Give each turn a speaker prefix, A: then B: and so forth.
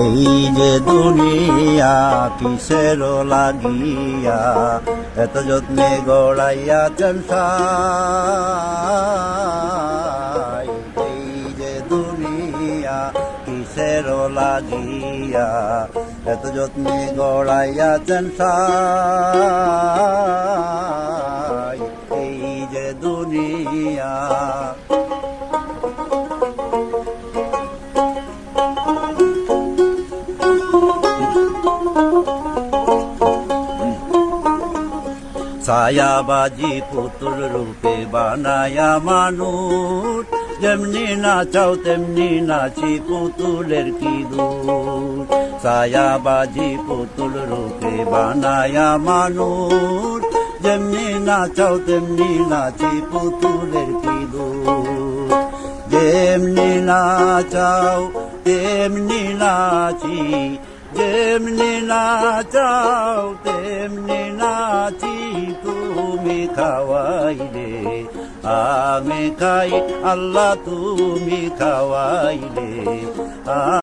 A: এই যে দুনিয়া কিসের লাগিয়া এত যত্নে গড়াইয়াছেন সাই। এই যে দুনিয়া কিসের লাগিয়া এত যত্নে গড়াইয়াছেন সাই। এই যে দুনিয়া ছায়াবাজি পুতুল রূপে বানায়া মানুষ, যেমনি নাচাও তেমনি নাচি পুতুলের কি দূর। ছায়াবাজি পুতুল রূপে বানায়া মানুষ, যেমনি নাচাও তেমনি নাচি পুতুলের কি দূর। যেমনি নাচাও তেমনি নাচি, যেমনি নাচাও তেমনি নাচি। তুমি খাওয়াইলে আমি খাই, আল্লাহ তুমি খাওয়াইলে